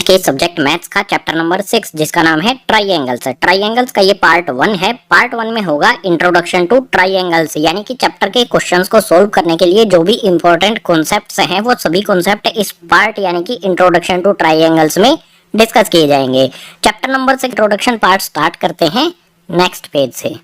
के subject maths का chapter number 6 जिसका नाम है ट्राइंगल्स। ट्राइंगल्स का ये पार्ट 1 है। पार्ट 1 में होगा इंट्रोडक्शन टू ट्राइंगल्स, यानी कि चैप्टर के क्वेश्चंस को सोल्व करने के लिए जो भी इंपॉर्टेंट कॉन्सेप्ट्स हैं वो सभी कॉन्सेप्ट इस पार्ट यानी कि इंट्रोडक्शन टू ट्राइंगल्स में डिस्कस किए जाएंगे। चैप्टर नंबर से इंट्रोडक्शन पार्ट स्टार्ट करते हैं नेक्स्ट पेज से।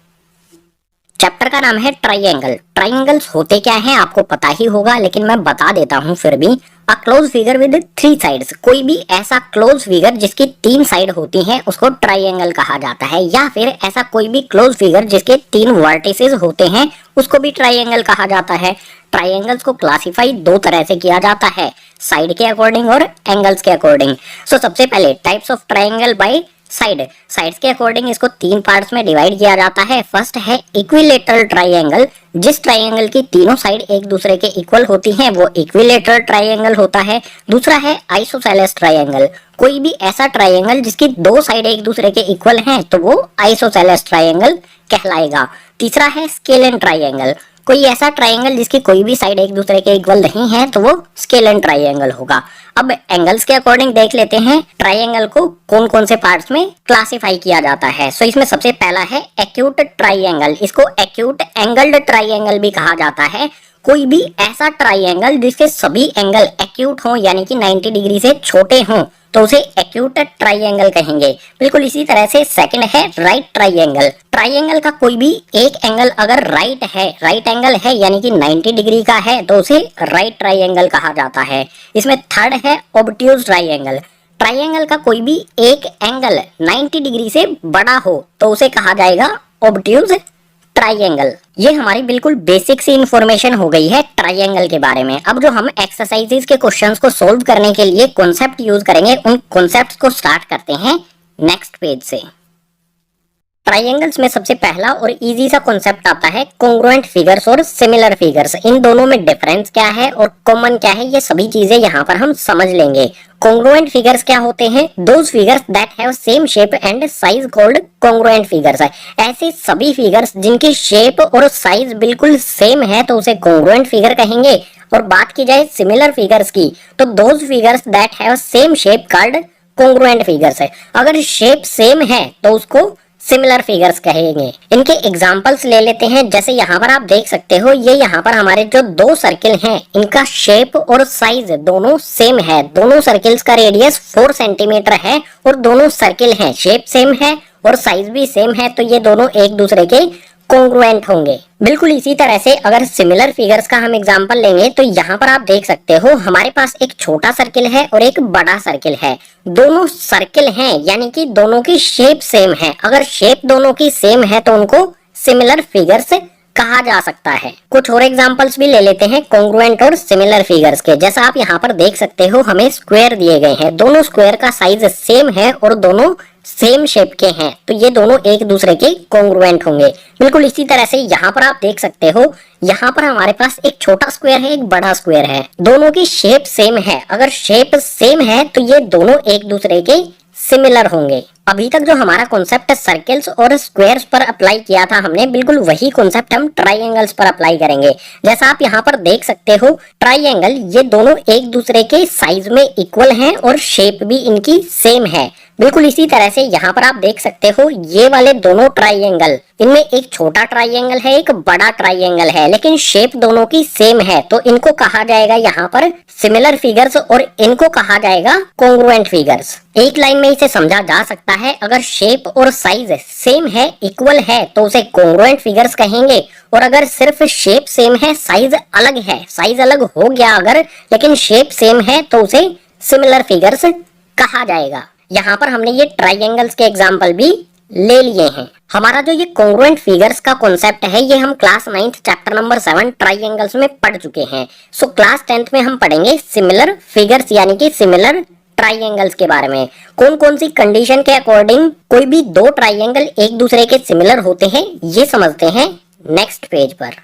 चैप्टर का नाम है ट्राइंगल। ट्राइंगल्स होते क्या हैं आपको पता ही होगा, लेकिन मैं बता देता हूं फिर भी। A close figure with 3 sides, कोई भी ऐसा क्लोज फिगर जिसकी 3 साइड होती हैं उसको ट्राइंगल कहा जाता है, या फिर ऐसा कोई भी क्लोज फिगर जिसके 3 वर्टिसेस होते हैं उसको भी ट्राइंगल कहा जाता है। ट्राइंगल्स को क्लासिफाई 2 तरह से किया जाता है, साइड के अकॉर्डिंग और एंगल्स के अकॉर्डिंग। सो सबसे पहले types of triangle by sides के अकॉर्डिंग इसको 3 पार्ट्स में डिवाइड किया जाता है। फर्स्ट है इक्विलेटरल ट्राइंगल, जिस ट्राइंगल की तीनों साइड एक दूसरे के इक्वल होती हैं वो इक्विलेटरल ट्राइंगल होता है। दूसरा है आइसोसेलेस ट्राइंगल, कोई भी ऐसा ट्राइंगल जिसकी 2 साइड एक दूसरे के इक्वल हैं तो वो आइसोसेलेस ट्राइंगल कहलाएगा। तीसरा है स्केलन ट्राइंगल, कोई ऐसा ट्राइंगल जिसकी कोई भी साइड एक दूसरे के इक्वल नहीं है तो वो स्केलन ट्राइंगल होगा। अब एंगल्स के अकॉर्डिंग देख लेते हैं ट्राइंगल को कौन कौन से पार्ट्स में क्लासिफाई किया जाता है। सो इसमें सबसे पहला है एक्यूट ट्राइंगल, इसको एक्यूट एंगल्ड ट्राइंगल भी कहा जाता है। कोई भी ऐसा ट्राइंगल जिसके सभी एंगल एक्यूट हों यानी कि 90 डिग्री से छोटे हों तो उसे एक्यूट ट्राइंगल कहेंगे। बिल्कुल इसी तरह से सेकंड है राइट ट्राइंगल। ट्राइंगल का कोई भी एक एंगल अगर राइट एंगल है यानी कि 90 डिग्री का है तो उसे राइट ट्राइंगल कहा जाता है। इसमें थर्ड है ऑब्ट्यूज ट्राइंगल। ट्राइंगल का कोई भी एक एंगल 90 डिग्री से बड़ा हो तो उसे कहा जाएगा ऑब्ट्यूज ट्राइंगल। ये हमारी बिल्कुल बेसिक सी इंफॉर्मेशन हो गई है ट्राइंगल के बारे में। अब जो हम एक्सरसाइजेस के क्वेश्चंस को सोल्व करने के लिए कॉन्सेप्ट यूज करेंगे उन कॉन्सेप्ट्स को स्टार्ट करते हैं नेक्स्ट पेज से। ट्राइंगल्स में सबसे पहला और इजी सा कॉन्सेप्ट आता है कॉन्ग्रुएंट फिगर्स और सिमिलर फिगर्स। इन दोनों में डिफरेंस क्या है और कॉमन क्या है ये सभी चीजें यहाँ पर हम समझ लेंगे। कॉन्ग्रुएंट फिगर्स क्या होते हैं? Those figures that have same shape and size called congruent figures है। ऐसे सभी फिगर्स जिनकी शेप और साइज बिल्कुल सेम है तो उसे कॉन्ग्रुएंट फिगर कहेंगे। और बात की जाए सिमिलर फिगर्स की तो those figures that have same shape called congruent figures है। अगर शेप सेम है तो उसको सिमिलर फिगर्स कहेंगे। इनके एग्जांपल्स ले लेते हैं। जैसे यहाँ पर आप देख सकते हो ये यहाँ पर हमारे जो 2 सर्किल हैं इनका शेप और साइज दोनों सेम है। दोनों सर्किल्स का रेडियस 4 सेंटीमीटर है और दोनों सर्किल हैं, शेप सेम है और साइज भी सेम है तो ये दोनों एक दूसरे के कॉन्ग्रुएंट होंगे। बिल्कुल इसी तरह से अगर सिमिलर फिगर्स का हम एग्जांपल लेंगे तो यहाँ पर आप देख सकते हो हमारे पास एक छोटा सर्किल है और एक बड़ा सर्किल है। दोनों सर्किल हैं यानी कि दोनों की शेप सेम है। अगर शेप दोनों की सेम है तो उनको सिमिलर फिगर्स कहा जा सकता है। कुछ और एग्जांपल्स भी ले लेते हैं कॉन्ग्रुएंट और सिमिलर फिगर्स के। जैसा आप यहाँ पर देख सकते हो हमें स्क्वायर दिए गए हैं, दोनों स्क्वायर का साइज सेम है और दोनों सेम शेप के हैं तो ये दोनों एक दूसरे के कॉन्ग्रुएंट होंगे। बिल्कुल इसी तरह से यहाँ पर आप देख सकते हो यहाँ पर हमारे पास एक छोटा स्क्वायर है, एक बड़ा स्क्वायर है, दोनों की शेप सेम है। अगर शेप सेम है तो ये दोनों एक दूसरे के सिमिलर होंगे। अभी तक जो हमारा कॉन्सेप्ट सर्कल्स और स्क्वायर्स पर अप्लाई किया था हमने, बिल्कुल वही कॉन्सेप्ट हम ट्राइंगल्स पर अप्लाई करेंगे। जैसा आप यहाँ पर देख सकते हो ट्राइंगल ये दोनों एक दूसरे के साइज में इक्वल हैं और शेप भी इनकी सेम है। बिल्कुल इसी तरह से यहाँ पर आप देख सकते हो ये वाले दोनों ट्राइंगल, इनमें एक छोटा ट्राइंगल है एक बड़ा ट्राइंगल है लेकिन शेप दोनों की सेम है तो इनको कहा जाएगा यहाँ पर सिमिलर फिगर्स और इनको कहा जाएगा कॉन्ग्रुएंट फिगर्स। एक लाइन में इसे समझा जा सकता है अगर शेप और साइज सेम है, इक्वल है तो उसे कॉन्ग्रुएंट फिगर्स कहेंगे। और अगर सिर्फ शेप सेम है, साइज अलग है, साइज अलग हो गया अगर लेकिन शेप सेम है तो उसे सिमिलर फिगर्स कहा जाएगा। यहाँ पर हमने ये ट्राइंगल्स के एग्जाम्पल भी ले लिए हैं। हमारा जो ये कॉन्ग्रुएंट फिगर्स का कॉन्सेप्ट है ये हम class 9th chapter number 7 triangles में पढ़ चुके हैं। सो क्लास 10th में हम पढ़ेंगे सिमिलर फिगर्स यानी कि सिमिलर ट्राइंगल्स के बारे में। कौन कौन सी कंडीशन के अकॉर्डिंग कोई भी 2 ट्राइंगल एक दूसरे के सिमिलर होते हैं ये समझते हैं नेक्स्ट पेज पर।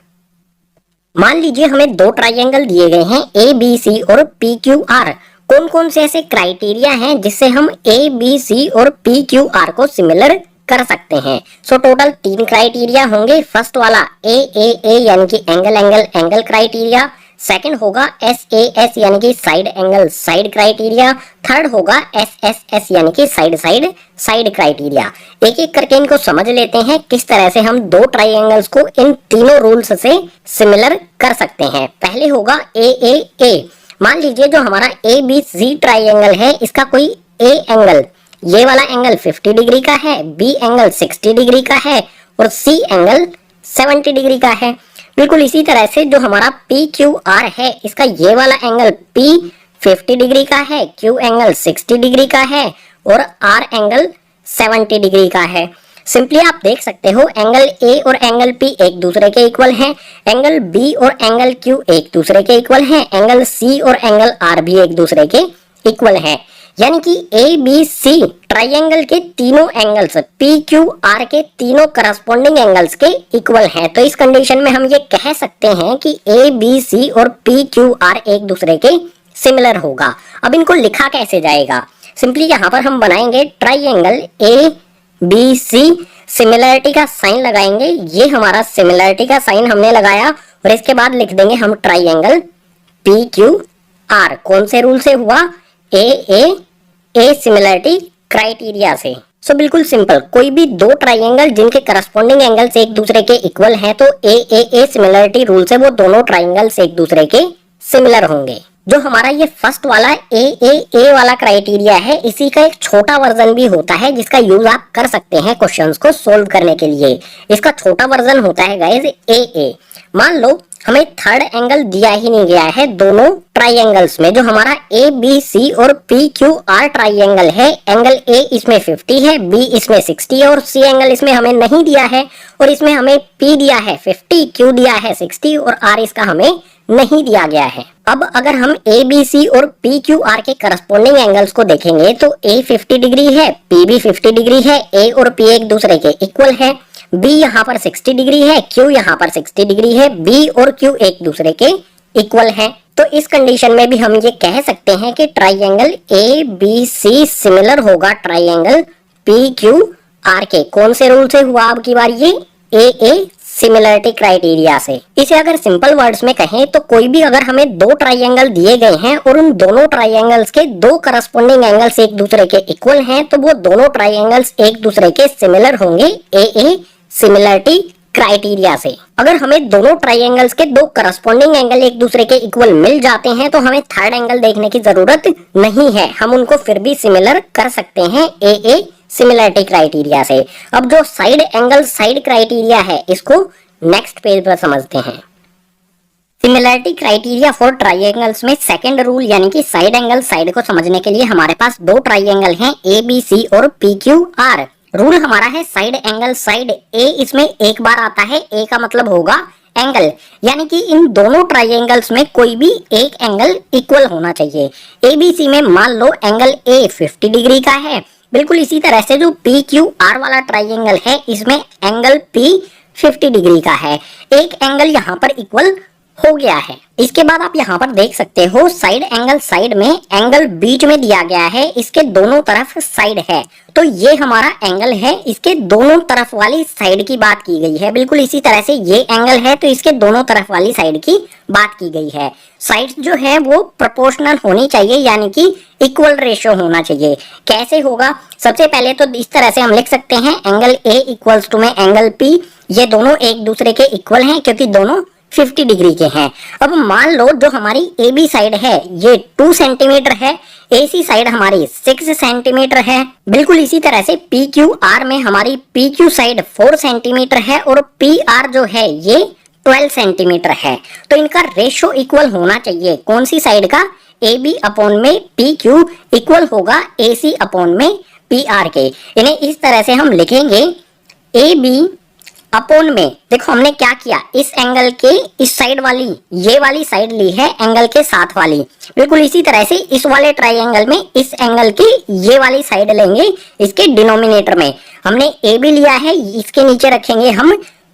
मान लीजिए हमें 2 ट्राइंगल दिए गए हैं ABC और PQR। कौन कौन से ऐसे क्राइटेरिया हैं जिससे हम ABC और PQR को सिमिलर कर सकते हैं? सो टोटल 3 क्राइटेरिया होंगे। फर्स्ट वाला AAA यानी कि angle angle angle criteria. Second होगा SAS यानी कि side angle side criteria. Third होगा SSS यानी कि साइड साइड साइड क्राइटेरिया। एक एक करके इनको समझ लेते हैं किस तरह से हम दो ट्राइंगल्स को इन तीनों रूल्स से सिमिलर कर सकते हैं। पहले होगा AAA। मान लीजिए जो हमारा ABC ट्राइंगल है, इसका कोई A एंगल, ये वाला एंगल 50 डिग्री का है, B एंगल 60 डिग्री का है और C एंगल 70 डिग्री का है। बिल्कुल इसी तरह से जो हमारा PQR है, इसका ये वाला एंगल P 50 डिग्री का है, Q एंगल 60 डिग्री का है और R एंगल 70 डिग्री का है। सिंपली आप देख सकते हो एंगल A और एंगल P एक दूसरे के इक्वल हैं, एंगल B और एंगल Q एक दूसरे के इक्वल हैं, एंगल C और एंगल R भी एक दूसरे के इक्वल हैं। यानी कि ABC ट्राइंगल के तीनों एंगल्स PQR के तीनों करस्पॉन्डिंग एंगल्स के इक्वल हैं। तो इस कंडीशन में हम ये कह सकते हैं कि ABC और PQR एक दूसरे के सिमिलर होगा। अब इनको लिखा कैसे जाएगा? सिंपली यहाँ पर हम बनाएंगे ट्राइंगल ABC, सिमिलरिटी का साइन लगाएंगे। ये हमारा सिमिलरिटी का साइन हमने लगाया और इसके बाद लिख देंगे हम ट्राइंगल PQR। कौन से रूल से हुआ? A सिमिलरिटी क्राइटेरिया से। सो बिल्कुल सिंपल, कोई भी दो ट्राइंगल जिनके करस्पॉन्डिंग एंगल्स एक दूसरे के इक्वल हैं तो A सिमिलरिटी रूल से वो दोनों ट्राइंगल्स एक दूसरे के सिमिलर होंगे। जो हमारा ये फर्स्ट वाला A वाला क्राइटेरिया है, इसी का एक छोटा वर्जन भी होता है जिसका यूज आप कर सकते हैं क्वेश्चंस को सोल्व करने के लिए। इसका छोटा वर्जन होता है गाइस AA। मान लो हमें थर्ड एंगल दिया ही नहीं गया है दोनों ट्राइंगल्स में। जो हमारा ABC और PQR ट्राइंगल है, एंगल A इसमें 50 है, B इसमें 60 है और C एंगल इसमें हमें नहीं दिया है और इसमें हमें P दिया है 50, Q दिया है 60 और R इसका हमें नहीं दिया गया है। अब अगर हम ABC और PQR के करस्पॉन्डिंग एंगल्स को देखेंगे तो A 50 डिग्री है, P भी 50 डिग्री है, A और P एक दूसरे के इक्वल है, B यहाँ पर 60 डिग्री है, Q यहाँ पर 60 डिग्री है, B और Q एक दूसरे के इक्वल है। तो इस कंडीशन में भी हम ये कह सकते हैं कि ट्राइंगल ABC सिमिलर होगा ट्राइंगल PQR के। कौन से रूल से हुआ अब की बार? ये AA सिमिलरिटी क्राइटेरिया से। इसे अगर सिंपल वर्ड्स में कहें तो कोई भी अगर हमें दो ट्राइंगल दिए गए हैं और उन दोनों ट्राइंगल्स के दो करस्पॉन्डिंग एंगल्स एक दूसरे के इक्वल हैं तो वो दोनों ट्राइंगल्स एक दूसरे के सिमिलर होंगे AA सिमिलरिटी क्राइटेरिया से। अगर हमें दोनों ट्राइंगल्स के दो करस्पॉन्डिंग एंगल एक दूसरे के इक्वल मिल जाते हैं तो हमें थर्ड एंगल देखने की जरूरत नहीं है, हम उनको फिर भी सिमिलर कर सकते हैं AA सिमिलरिटी क्राइटेरिया से। अब जो साइड एंगल साइड क्राइटेरिया है, इसको नेक्स्ट पेज पर समझते हैं। सिमिलरिटी क्राइटेरिया फॉर ट्राइंगल्स में सेकंड रूल यानी कि साइड एंगल साइड को समझने के लिए हमारे पास दो ट्राइंगल हैं ABC और PQR। रूल हमारा है साइड एंगल साइड। A इसमें एक बार आता है, A का मतलब होगा एंगल, यानी कि इन दोनों ट्राइंगल्स में कोई भी एक एंगल इक्वल होना चाहिए। ABC में मान लो एंगल A 50 डिग्री का है, बिल्कुल इसी तरह से जो PQR वाला ट्राइंगल है इसमें एंगल P 50 डिग्री का है। एक एंगल यहाँ पर इक्वल हो गया है। इसके बाद आप यहाँ पर देख सकते हो साइड एंगल साइड में एंगल बीच में दिया गया है, इसके दोनों तरफ साइड है। तो ये हमारा एंगल है, इसके दोनों तरफ वाली साइड की बात की गई है। बिल्कुल इसी तरह से ये एंगल है तो इसके दोनों तरफ वाली साइड की बात की गई है। साइड्स जो है वो प्रोपोर्शनल होनी चाहिए, यानी कि इक्वल रेशियो होना चाहिए। कैसे होगा? सबसे पहले तो इस तरह से हम लिख सकते हैं एंगल A इक्वल्स टू में एंगल P। ये दोनों एक दूसरे के इक्वल हैं क्योंकि दोनों 50 डिग्री के हैं। अब मान लो जो हमारी AB साइड है ये 2 सेंटीमीटर है, AC साइड हमारी 6 सेंटीमीटर है। बिल्कुल इसी तरह से PQR में हमारी PQ साइड 4 सेंटीमीटर है और PR जो है ये 12 सेंटीमीटर है। तो इनका रेशियो इक्वल होना चाहिए। कौन सी साइड का? AB अपॉन में PQ इक्वल होगा AC अपॉन में PR के। इन्हें इस तरह से हम लिखेंगे AB अपॉन में, देखो हमने क्या किया, इस एंगल के इस साइड वाली ये वाली साइड ली है एंगल के साथ वाली। बिल्कुल इसी तरह से इस वाले ट्राइंगल में इस एंगल की ये वाली साइड लेंगे, इसके डिनोमिनेटर में हमने AB लिया है, इसके नीचे रखेंगे हम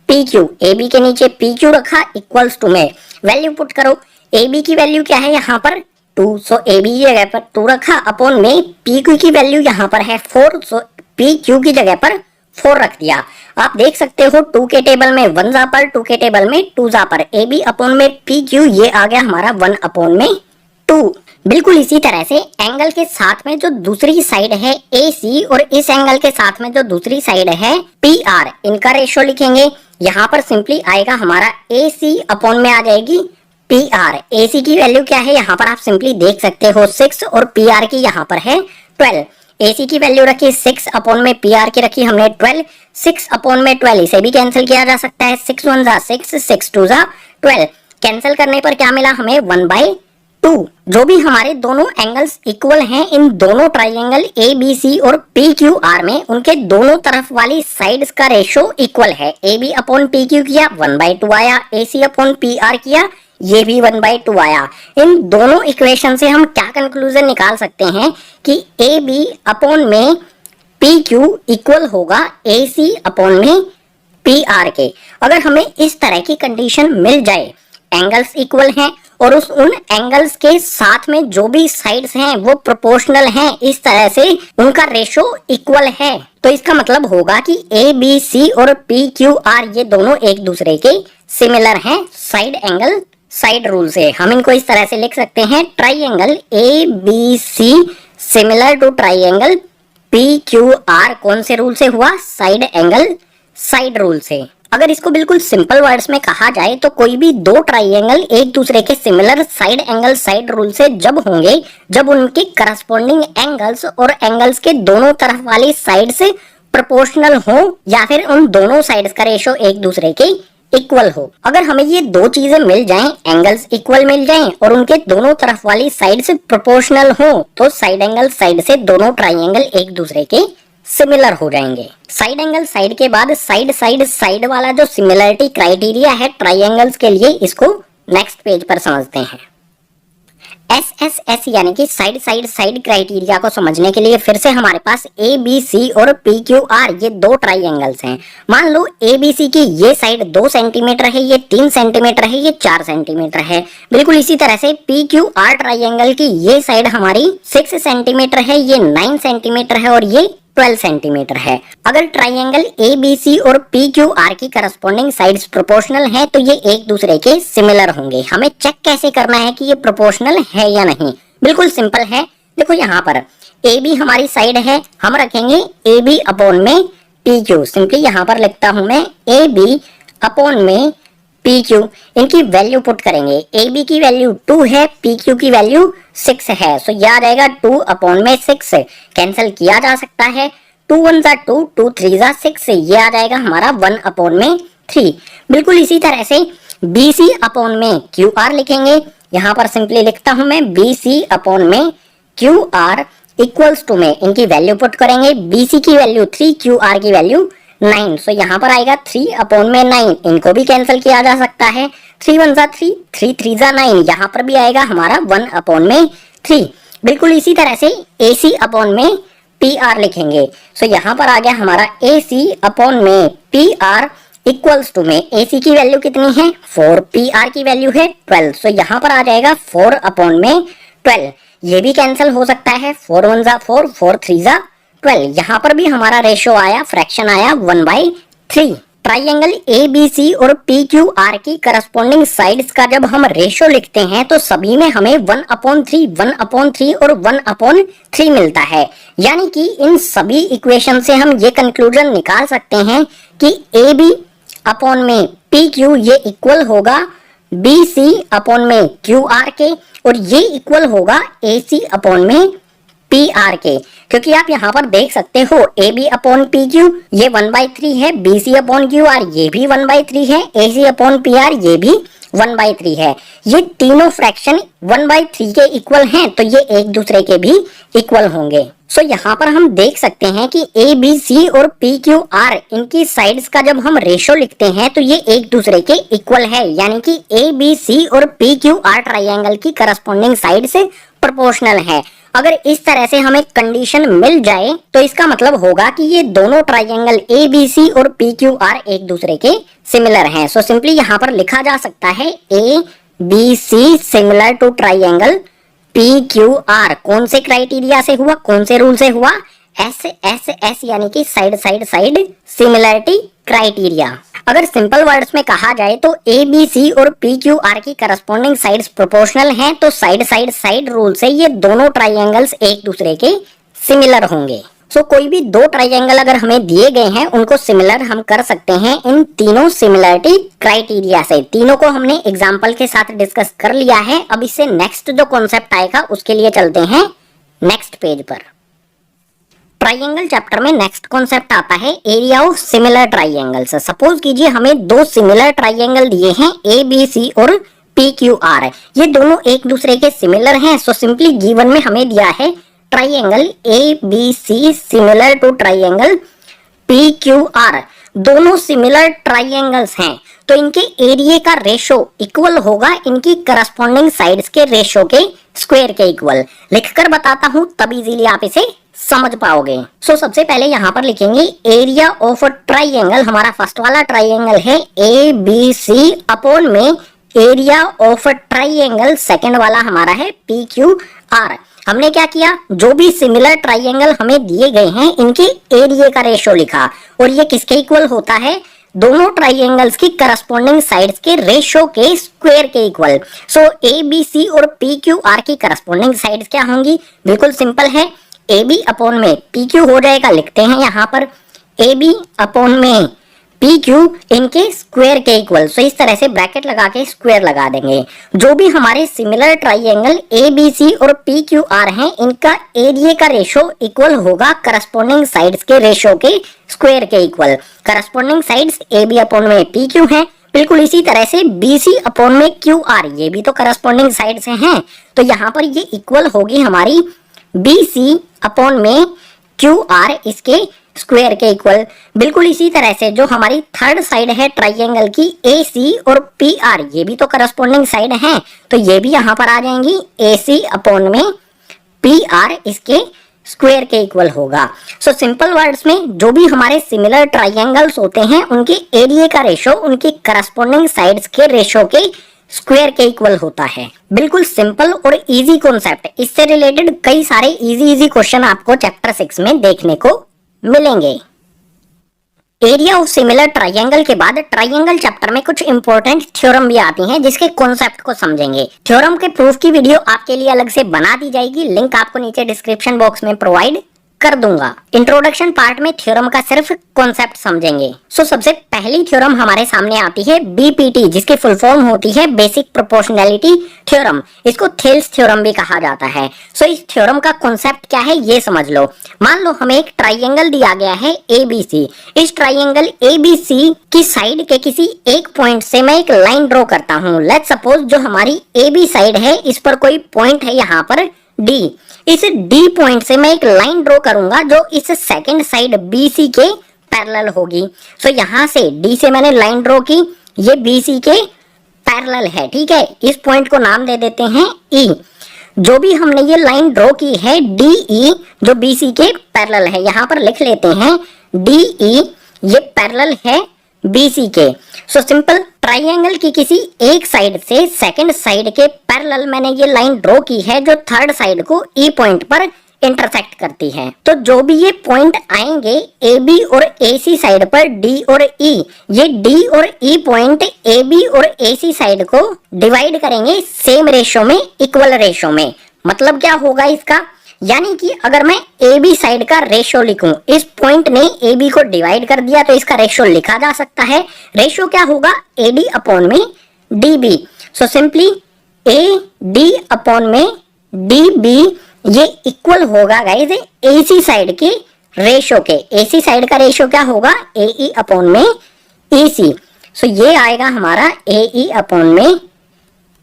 PQ। AB के नीचे PQ रखा इक्वल्स टू में वैल्यू पुट करो। AB की वैल्यू क्या है यहाँ पर? 2। सो AB की जगह पर 2 रखा अपॉन में PQ की वैल्यू यहाँ पर है 4, सो PQ की जगह पर 4 रख दिया। आप देख सकते हो 2 के टेबल में 1 जा पर, 2 के टेबल में 2 जा पर, ए बी अपॉन में पी क्यू ये आ गया हमारा 1 अपॉन में 2। बिल्कुल इसी तरह से एंगल के साथ में जो दूसरी साइड है ए सी और इस एंगल के साथ में जो दूसरी साइड है पी आर, इनका रेशियो लिखेंगे। यहाँ पर सिंपली आएगा हमारा ए सी अपॉन में आ जाएगी पी आर। ए सी की वैल्यू क्या है यहाँ पर आप सिंपली देख सकते हो 6 और पी आर की यहाँ पर है 12। ए सी की वैल्यू रखी 6 अपॉन में पी आर की रखी हमने 12। 6 अपॉन में 12 इसे भी कैंसिल किया जा सकता है, 6 1 जा 6, 6 2 जा 12। कैंसिल करने पर क्या मिला हमें 1/2। जो भी हमारे दोनों एंगल्स इक्वल हैं इन दोनों ट्राइंगल ए बी सी और पी क्यू आर में, उनके दोनों तरफ वाली साइड्स का रेशियो इक्वल है। A B upon P Q किया 1/2 आया, A C upon P R किया ये भी 1/2 आया। इन दोनों इक्वेशन से हम क्या कंक्लूजन निकाल सकते हैं कि ए बी अपॉन में पी क्यू इक्वल होगा ए सी अपॉन में पी आर के। अगर हमें इस तरह की कंडीशन मिल जाए, एंगल्स इक्वल हैं और उन एंगल्स के साथ में जो भी साइड्स हैं वो प्रोपोर्शनल हैं, इस तरह से उनका रेशियो इक्वल है, तो इसका मतलब होगा कि ए बी सी और पी क्यू आर ये दोनों एक दूसरे के सिमिलर हैं साइड एंगल साइड रूल से। हम इनको इस तरह से लिख सकते हैं, triangle A B C similar to triangle P Q R कौन से रूल से हुआ, साइड एंगल साइड रूल से। अगर इसको बिल्कुल सिंपल वर्ड्स में कहा जाए तो कोई भी दो ट्राइंगल एक दूसरे के similar side angle side rule से जब होंगे, जब उनके करस्पॉन्डिंग एंगल्स और एंगल्स के दोनों तरफ वाली साइड से प्रोपोर्शनल हो या फिर उन दोनों साइड्स का रेशियो एक दूसरे के इक्वल हो। अगर हमें ये दो चीजें मिल जाएं, एंगल्स इक्वल मिल जाएं और उनके दोनों तरफ वाली साइड से प्रोपोर्शनल हो, तो साइड एंगल साइड से दोनों ट्राइंगल एक दूसरे के सिमिलर हो जाएंगे। साइड एंगल साइड के बाद साइड साइड साइड वाला जो सिमिलरिटी क्राइटेरिया है ट्राइंगल्स के लिए, इसको नेक्स्ट पेज पर समझते हैं। एस यानी कि साइड साइड साइड क्राइटेरिया को समझने के लिए फिर से हमारे पास ए बी सी और पी क्यू आर ये दो ट्राइंगल्स हैं। मान लो ए बी सी की ये साइड 2 सेंटीमीटर है, ये 3 सेंटीमीटर है, ये 4 सेंटीमीटर है। बिल्कुल इसी तरह से पी क्यू आर ट्राइंगल की ये साइड हमारी 6 सेंटीमीटर है, ये 9 सेंटीमीटर है और ये 12 सेंटीमीटर है। अगर ट्राइंगल ए बी सी और पी क्यू आर की करस्पॉन्डिंग साइड्स प्रोपोर्शनल हैं तो ये एक दूसरे के सिमिलर होंगे। हमें चेक कैसे करना है कि ये प्रोपोर्शनल है या नहीं? बिल्कुल सिंपल है। देखो यहाँ पर ए बी हमारी साइड है, हम रखेंगे ए बी अपॉन में पी क्यू। सिंपली यहाँ पर लिखता हूं मैं ए बी अपॉन में पी क्यू। इनकी वैल्यू पुट करेंगे, ए बी की वैल्यू 2 है, पी क्यू की वैल्यू 6 है, सो यह आ जाएगा 2 अपॉन में 6। कैंसिल किया जा सकता है, 2 1 जा 2, 2 3 जा 6, ये आ जाएगा हमारा 1 अपॉन में 3। बिल्कुल इसी तरह से बी सी अपॉन में क्यू आर लिखेंगे। यहाँ पर सिंपली लिखता हूं मैं बी सी अपॉन में क्यू आर इक्वल्स टू में इनकी वैल्यू पुट करेंगे, बी सी की वैल्यू 3, क्यू आर की वैल्यू 9, सो यहाँ पर आएगा 3 अपॉन में 9। इनको भी कैंसिल किया जा सकता है, 3 1 जा 3, 3 3 जा 9, यहाँ पर भी आएगा हमारा 1 अपॉन में 3। बिल्कुल इसी तरह से ए सी अपॉन में पी आर लिखेंगे, सो यहाँ पर आ गया हमारा ए सी अपॉन में पी आर इक्वल्स टू में ए सी की वैल्यू कितनी है 4, पी आर की वैल्यू है 12, सो यहाँ पर आ जाएगा 4 अपॉन में 12। ये भी कैंसिल हो सकता है, 4 1 जा 4, 4 3 जा 12। यहाँ पर भी हमारा रेशियो आया, फ्रैक्शन आया 1/3। ट्राइंगल ए बी सी और पी क्यू आर की करस्पॉन्डिंग साइड्स का जब हम रेशियो लिखते हैं तो सभी में हमें 1/3, 1/3 और 1/3 मिलता है। यानी कि इन सभी इक्वेशन से हम ये कंक्लूजन निकाल सकते हैं कि ए बी अपॉन में पी क्यू ये इक्वल होगा बी सी अपॉन में क्यू आर के, और ये इक्वल होगा ए सी अपॉन में पी आर के। क्योंकि आप यहाँ पर देख सकते हो A B upon P Q ये 1/3 है, B C upon Q R ये भी 1/3 है, A C upon P R ये भी 1/3 है। ये तीनों फ्रैक्शन 1/3 के इक्वल हैं, तो ये एक दूसरे के भी इक्वल होंगे। सो यहाँ पर हम देख सकते हैं कि ए बी सी और पी क्यू आर इनकी साइड्स का जब हम रेशियो लिखते हैं तो ये एक दूसरे के इक्वल है। यानी कि ए बी सी और पी क्यू आर ट्राइंगल की करस्पॉन्डिंग साइड से प्रोपोर्शनल है। अगर इस तरह से हमें कंडीशन मिल जाए तो इसका मतलब होगा कि ये दोनों ट्राइंगल ए बी सी और पी क्यू आर एक दूसरे के सिमिलर हैं। सो सिंपली यहाँ पर लिखा जा सकता है A B C similar to triangle P Q R. कौन से क्राइटेरिया से हुआ, कौन से रूल से हुआ? SSS यानी कि side side side similarity criteria. अगर सिंपल वर्ड्स में कहा जाए तो ABC और PQR की करस्पॉन्डिंग साइड्स प्रोपोर्शनल हैं, तो साइड साइड साइड रूल से ये दोनों ट्राइंगल्स एक दूसरे के सिमिलर होंगे। सो कोई भी दो ट्राइंगल अगर हमें दिए गए हैं उनको सिमिलर हम कर सकते हैं इन तीनों सिमिलरिटी क्राइटेरिया से। तीनों को हमने एग्जांपल के साथ डिस्कस कर लिया है। अब इससे नेक्स्ट जो कॉन्सेप्ट आएगा उसके लिए चलते हैं नेक्स्ट पेज पर। ट्राइंगल चैप्टर में नेक्स्ट कॉन्सेप्ट आता है area of similar triangles. Suppose कीजिए हमें दो सिमिलर ट्राइंगल दिए हैं ABC और PQR, ये दोनों एक दूसरे के सिमिलर हैं। सो सिंपली गिवन में हमें दिया है triangle ABC similar to triangle PQR, दोनों सिमिलर ट्राइंगल्स हैं, तो इनके एरिया का रेशो इक्वल होगा इनकी करस्पॉन्डिंग साइड्स के रेशो के स्क्वायर के इक्वल। लिखकर बताता हूं तब इजीली आप इसे समझ पाओगे। सो सबसे पहले यहां पर लिखेंगे एरिया ऑफ ट्राइंगल, हमारा फर्स्ट वाला ट्राइंगल है ABC अपॉन में एरिया ऑफ ट्राइंगल सेकंड वाला हमारा है PQR। हमने क्या किया, जो भी सिमिलर ट्राइंगल हमें दिए गए हैं इनके एरिया का रेशो लिखा, और ये किसके इक्वल होता है, दोनों ट्राइंगल्स की करस्पॉन्डिंग साइड्स के रेशो के स्क्वायर के इक्वल। सो ABC और PQR की करस्पॉन्डिंग साइड्स क्या होंगी, बिल्कुल सिंपल है, AB अपॉन में PQ हो जाएगा। लिखते हैं यहाँ पर AB अपॉन में PQ इनके स्क्वायर के इक्वल। सो इस तरह से ब्रैकेट लगा के स्क्वायर लगा देंगे। जो भी हमारे सिमिलर ट्राइंगल ABC और PQR हैं इनका एरिया का रेशो इक्वल होगा करस्पॉन्डिंग साइड्स के रेशो के स्क्वायर के equal. Corresponding sides AB upon में PQ हैं, बिल्कुल इसी तरह से BC अपॉन में QR, ये भी तो करस्पॉन्डिंग साइड्स हैं, तो यहाँ पर ये इक्वल होगी हमारी BC अपॉन में QR इसके स्क्वायर के इक्वल। बिल्कुल इसी तरह से जो हमारी थर्ड साइड है ट्राइंगल की AC और PR, ये भी तो करस्पॉन्डिंग साइड हैं, तो ये भी यहाँ पर आ जाएंगी AC अपॉन में PR इसके स्क्वायर के इक्वल होगा। सो सिंपल वर्ड्स में जो भी हमारे सिमिलर ट्राइंगल्स होते हैं उनके एरिया का रेशो उनकी करस्पॉन्डिंग साइड्स के रेशो के स्क्वायर के इक्वल होता है। बिल्कुल सिंपल और इजी कॉन्सेप्ट। इससे रिलेटेड कई सारे इजी क्वेश्चन आपको चैप्टर 6 में देखने को मिलेंगे। एरिया ऑफ सिमिलर ट्राइंगल के बाद ट्राइंगल चैप्टर में कुछ इंपॉर्टेंट थ्योरम भी आती हैं जिसके कॉन्सेप्ट को समझेंगे। थ्योरम के प्रूफ की वीडियो आपके लिए अलग से बना दी जाएगी, लिंक आपको नीचे डिस्क्रिप्शन बॉक्स में प्रोवाइड कर दूंगा। इंट्रोडक्शन पार्ट में थ्योरम का सिर्फ कॉन्सेप्ट समझेंगे। सो सबसे पहली थ्योरम हमारे सामने आती है BPT, जिसकी फुल फॉर्म होती है बेसिक प्रोपोर्शनैलिटी थ्योरम। इसको थेल्स थ्योरम भी कहा जाता है। सो इस थ्योरम का कॉन्सेप्ट क्या है ये समझ लो। मान लो हमें एक ट्राइंगल दिया गया है ABC। इस ट्राइंगल ABC की साइड के किसी एक पॉइंट से मैं एक लाइन ड्रॉ करता हूँ। लेट्स सपोज जो हमारी AB साइड है इस पर कोई पॉइंट है यहाँ पर D। इस D पॉइंट से मैं एक लाइन ड्रॉ करूंगा जो इस सेकंड साइड BC के पैरेलल होगी। सो यहाँ से D से मैंने लाइन ड्रॉ की, ये BC के पैरेलल है, ठीक है। इस पॉइंट को नाम दे देते हैं E। जो भी हमने ये लाइन ड्रॉ की है DE जो BC के पैरेलल है, यहाँ पर लिख लेते हैं DE ये पैरेलल है BC के। सो सिंपल ट्राइंगल की किसी एक साइड से सेकंड साइड के पैरेलल मैंने ये लाइन ड्रॉ की है जो थर्ड साइड को E पॉइंट पर इंटरसेक्ट करती है। तो जो भी ये पॉइंट आएंगे AB और AC साइड पर D और E, ये D और E पॉइंट AB और AC साइड को डिवाइड करेंगे सेम रेशो में, इक्वल रेशो में। मतलब क्या होगा इसका, यानी कि अगर मैं AB साइड का रेशो लिखूं, इस पॉइंट ने AB को डिवाइड कर दिया तो इसका रेशो लिखा जा सकता है। रेशो क्या होगा, AD अपॉन में DB। So simply AD upon में DB ये इक्वल होगा गाइस AC साइड के रेशो के। AC साइड का रेशो क्या होगा, AE अपॉन में EC। सो ये आएगा हमारा AE अपॉन में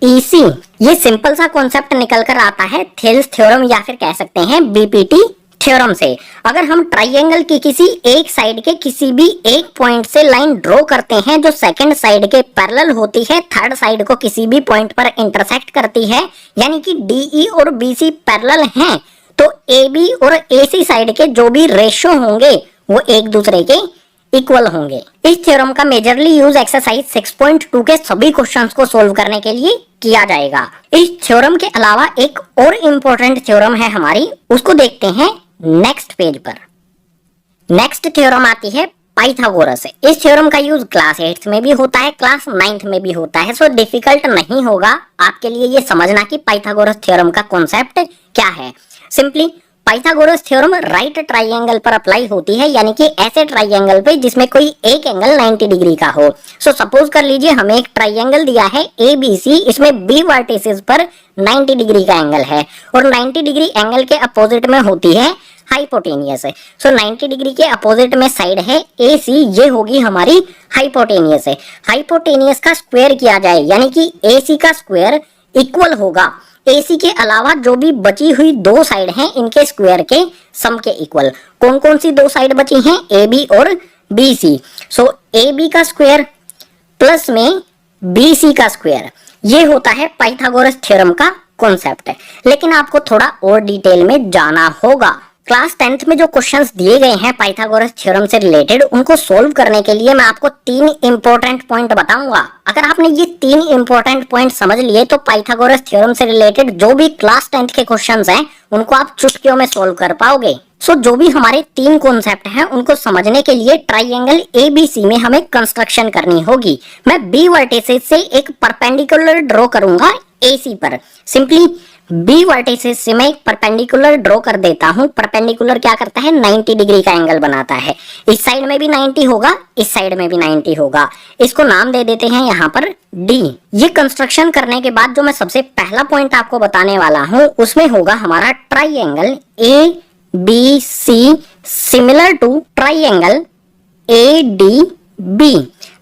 EC। ये सिंपल सा कॉन्सेप्ट निकल कर आता है थेल्स थ्योरम या फिर कह सकते हैं BPT थ्योरम से। अगर हम ट्राइंगल की किसी एक साइड के किसी भी एक पॉइंट से लाइन ड्रॉ करते हैं जो सेकंड साइड के पैरेलल होती है, थर्ड साइड को किसी भी पॉइंट पर इंटरसेक्ट करती है, यानी कि DE और BC पैरेलल हैं, तो AB और AC साइड के जो भी रेशो होंगे वो एक दूसरे के इक्वल होंगे। इस थ्योरम का मेजरली यूज एक्सरसाइज 6.2 के सभी क्वेश्चंस को सोल्व करने के लिए किया जाएगा। इस थ्योरम के अलावा एक और इम्पोर्टेंट थ्योरम है हमारी, उसको देखते हैं नेक्स्ट पेज पर। नेक्स्ट थ्योरम आती है पाइथागोरस से। इस थ्योरम का यूज क्लास 8 में भी होता है, क्लास 9 में भी होता है, सो डिफिकल्ट नहीं होगा आपके लिए ये समझना कि पाइथागोरस थ्योरम का कॉन्सेप्ट क्या है। Simply Pythagoras theorem right triangle पर अप्लाई होती है, यानी कि ऐसे ट्राइंगल पे जिसमें कोई एक एंगल 90 डिग्री का हो। सो सपोज कर लीजिए हमें एक ट्राइंगल दिया है ABC, इसमें बी वर्टिसेस पर 90 डिग्री का एंगल है और 90 डिग्री एंगल के अपोजिट में होती है हाइपोटेनियस है। सो 90 डिग्री के अपोजिट में साइड है AC, ये होगी हमारी हाइपोटेनियस है। हाइपोटेनियस का स्क्वायर किया जाए यानी कि AC का स्क्वायर इक्वल होगा AC के अलावा जो भी बची हुई दो साइड हैं इनके स्क्वायर के सम के इक्वल। कौन कौन सी दो साइड बची हैं? AB और BC। सो AB का स्क्वायर प्लस में BC का स्क्वायर, ये होता है पाइथागोरस थ्योरम का कॉन्सेप्ट है। लेकिन आपको थोड़ा और डिटेल में जाना होगा। क्लास 10th में जो क्वेश्चंस दिए गए हैं पाइथागोरस थ्योरम से रिलेटेड, उनको सोल्व करने के लिए मैं आपको 3 इंपॉर्टेंट पॉइंट बताऊंगा। अगर आपने ये 3 इंपॉर्टेंट पॉइंट समझ लिए तो पाइथागोरस थ्योरम से रिलेटेड जो भी क्लास 10th के क्वेश्चंस हैं उनको आप चुटकियों में सोल्व कर पाओगे। सो जो भी हमारे 3 कॉन्सेप्ट हैं उनको समझने के लिए ट्राइंगल ABC में हमें कंस्ट्रक्शन करनी होगी। मैं B वर्टिसेस से एक परपेंडिकुलर ड्रॉ करूंगा AC पर। सिंपली बी वर्टिसेस से मैं एक परपेंडिकुलर ड्रॉ कर देता हूं। परपेंडिकुलर क्या करता है? 90 डिग्री का एंगल बनाता है। इस साइड में भी 90 होगा, इस साइड में भी 90 होगा। इसको नाम दे देते हैं यहाँ पर D। ये कंस्ट्रक्शन करने के बाद जो मैं सबसे पहला पॉइंट आपको बताने वाला हूं उसमें होगा हमारा triangle ABC similar to triangle ADB।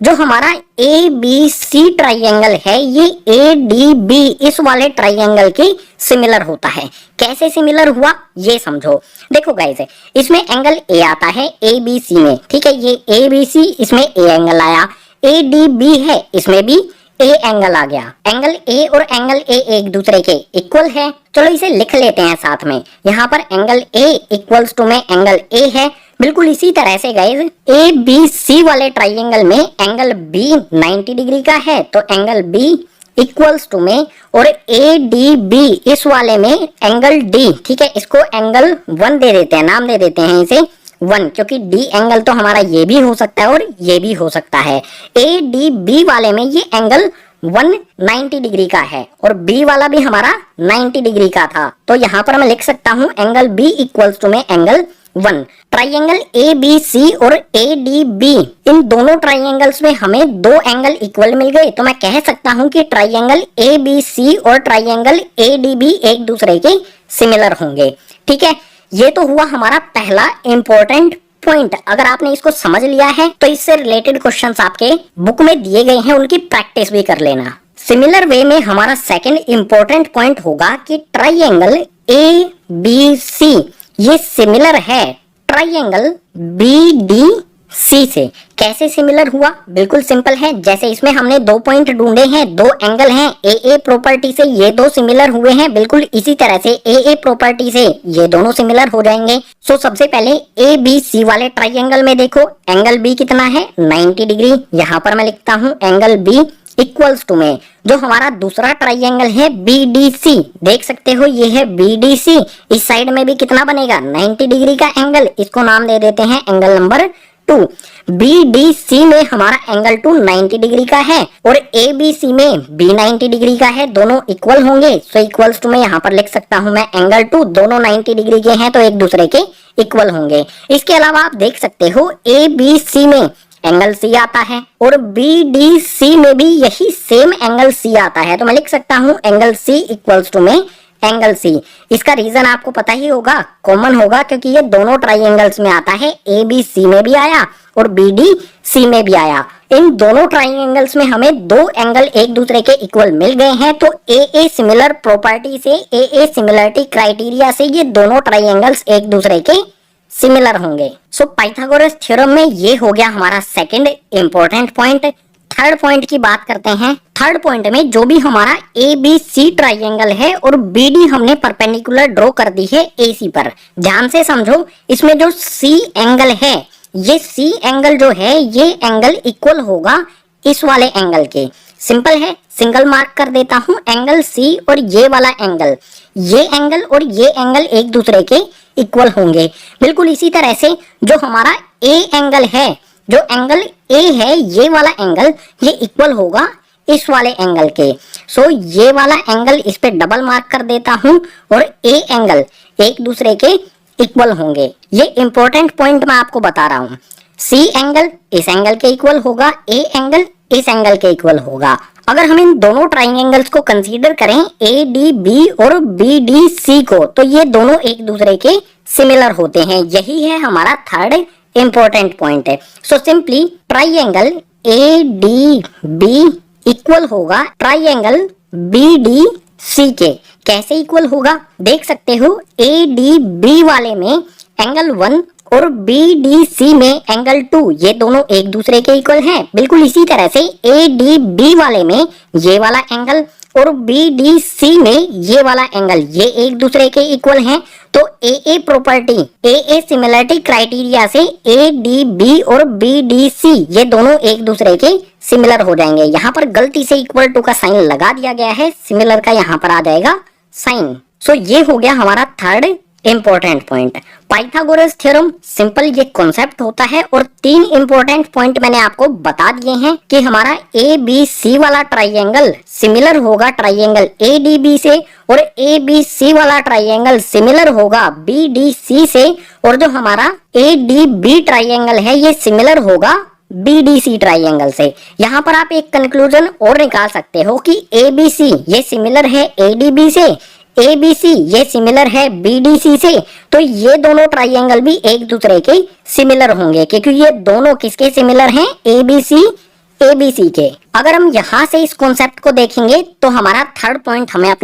जो हमारा ABC ट्राइंगल है ये ADB इस वाले ट्राइंगल के सिमिलर होता है। कैसे सिमिलर हुआ ये समझो। देखो गाइस, इसमें एंगल A आता है ABC में, ठीक है, ये ABC, इसमें A एंगल आया। ADB है, इसमें भी A एंगल आ गया। एंगल A और एंगल A एक दूसरे के इक्वल है। चलो इसे लिख लेते हैं साथ में। यहाँ पर एंगल A इक्वल्स टू में एंगल A है। बिल्कुल इसी तरह से गाइस ABC वाले ट्राइंगल में एंगल B 90 डिग्री का है तो एंगल B इक्वल्स टू में, और ADB इस वाले में एंगल D, ठीक है, इसको एंगल 1 दे देते हैं, नाम दे देते हैं इसे 1, क्योंकि D एंगल तो हमारा ये भी हो सकता है और ये भी हो सकता है। ADB वाले में ये एंगल 190 डिग्री का है और B वाला भी हमारा 90 डिग्री का था, तो यहाँ पर मैं लिख सकता हूँ एंगल B इक्वल्स टू में एंगल 1। ट्राइंगल ABC और ADB, इन दोनों ट्राइंगल्स में हमें दो एंगल इक्वल मिल गए, तो मैं कह सकता हूं कि ट्राइंगल ABC और ट्राइंगल ADB एक दूसरे के सिमिलर होंगे। ठीक है, ये तो हुआ हमारा पहला इंपॉर्टेंट पॉइंट। अगर आपने इसको समझ लिया है तो इससे रिलेटेड क्वेश्चंस आपके बुक में दिए गए हैं, उनकी प्रैक्टिस भी कर लेना। सिमिलर वे में हमारा सेकंड इंपॉर्टेंट पॉइंट होगा कि ट्राइंगल ABC ये सिमिलर है ट्राइंगल BDC से। कैसे सिमिलर हुआ? बिल्कुल सिंपल है। जैसे इसमें हमने दो पॉइंट ढूंढे हैं, दो एंगल हैं, AA प्रॉपर्टी से ये दो सिमिलर हुए हैं, बिल्कुल इसी तरह से AA प्रॉपर्टी से ये दोनों सिमिलर हो जाएंगे। सो सबसे पहले ABC वाले ट्राइंगल में देखो एंगल B कितना है? 90 डिग्री। यहाँ पर मैं लिखता हूँ एंगल B इक्वल्स टू में जो हमारा दूसरा ट्राइंगल है BDC, देख सकते हो ये है BDC। इस साइड में भी कितना बनेगा? 90 डिग्री का एंगल, इसको नाम दे देते हैं एंगल नंबर 2। BDC में हमारा एंगल 2 90 डिग्री का है और ABC में B 90 डिग्री का है, दोनों इक्वल होंगे। सो इक्वल्स टू में यहाँ पर लिख सकता हूँ मैं एंगल 2, दोनों 90 डिग्री के हैं तो एक दूसरे के इक्वल होंगे। इसके अलावा आप देख सकते हो ABC में एंगल C आता है और BDC में भी यही सेम एंगल C आता है, तो मैं लिख सकता हूँ एंगल C इक्वल्स टू में एंगल C। इसका रीजन आपको पता ही होगा, कॉमन होगा, क्योंकि ये दोनों ट्राइंगल्स में आता है। ABC में भी आया और BDC में भी आया। इन दोनों ट्राइंगल्स में हमें दो एंगल एक दूसरे के इक्वल मिल गए हैं, तो AA सिमिलर प्रॉपर्टी से, AA सिमिलरिटी क्राइटेरिया से ये दोनों ट्राइंगल्स एक दूसरे के सिमिलर होंगे। सो पाइथागोरस थ्योरम में ये हो गया हमारा second important point. Third point की बात करते हैं। थर्ड पॉइंट में जो भी हमारा ABC ट्राइंगल है और BD हमने परपेंडिकुलर ड्रॉ कर दी है AC पर, ध्यान से समझो। इसमें जो C एंगल है, ये C एंगल जो है ये एंगल इक्वल होगा इस वाले एंगल के। सिंपल है, सिंगल मार्क कर देता हूं एंगल C और ये वाला एंगल, ये एंगल और ये एंगल एक दूसरे के इक्वल होंगे। बिल्कुल इसी तरह से जो हमारा ए एंगल है, जो एंगल ए है ये वाला एंगल, ये इक्वल होगा इस वाले एंगल के। सो ये वाला एंगल इस पे डबल मार्क कर देता हूं और ए एंगल एक दूसरे के इक्वल होंगे। ये इंपॉर्टेंट पॉइंट मैं आपको बता रहा हूं। सी एंगल इस एंगल के इक्वल होगा, ए एंगल इस एंगल के इक्वल होगा। अगर हम इन दोनों ट्राइंगल्स को कंसीडर करें ए डी बी और बी डी सी को, तो ये दोनों एक दूसरे के सिमिलर होते हैं। यही है हमारा थर्ड इंपॉर्टेंट पॉइंट है। So simply triangle A D B equal होगा ट्राइंगल बी डी सी के। कैसे इक्वल होगा देख सकते हो, ए डी बी वाले में एंगल 1 और बी डी सी में एंगल 2, ये दोनों एक दूसरे के इक्वल हैं। बिल्कुल इसी तरह से ए डी बी वाले में ये वाला एंगल और बी डी सी में ये वाला एंगल, ये एक दूसरे के इक्वल हैं। तो a property, A similarity criteria से ए डी बी और बी डी सी ये दोनों एक दूसरे के सिमिलर हो जाएंगे। यहाँ पर गलती से इक्वल टू का साइन लगा दिया गया है, सिमिलर का यहाँ पर आ जाएगा साइन। सो ये हो गया हमारा third important point, Pythagoras theorem. Simple ये कॉन्सेप्ट होता है और 3 इंपॉर्टेंट पॉइंट मैंने आपको बता दिए हैं कि हमारा ए बी सी वाला ट्राइंगल सिमिलर होगा ट्राइंगल ए डी बी से, और ए बी सी वाला ट्राइंगल सिमिलर होगा बी डी सी से, और जो हमारा ए डी बी ट्राइंगल है ये सिमिलर होगा बी डी सी ट्राइंगल से। यहाँ पर आप एक कंक्लूजन और निकाल सकते हो कि ए बी सी ये सिमिलर है ए डी बी से, ए बी सी ये सिमिलर है बी डी सी से, तो ये दोनों ट्राइंगल भी एक दूसरे के सिमिलर होंगे क्योंकि ये दोनों किसके सिमिलर हैं, ए बी सी के। अगर हम यहाँ से इस कॉन्सेप्ट को देखेंगे तो हमारा थर्ड पॉइंट हमें अपने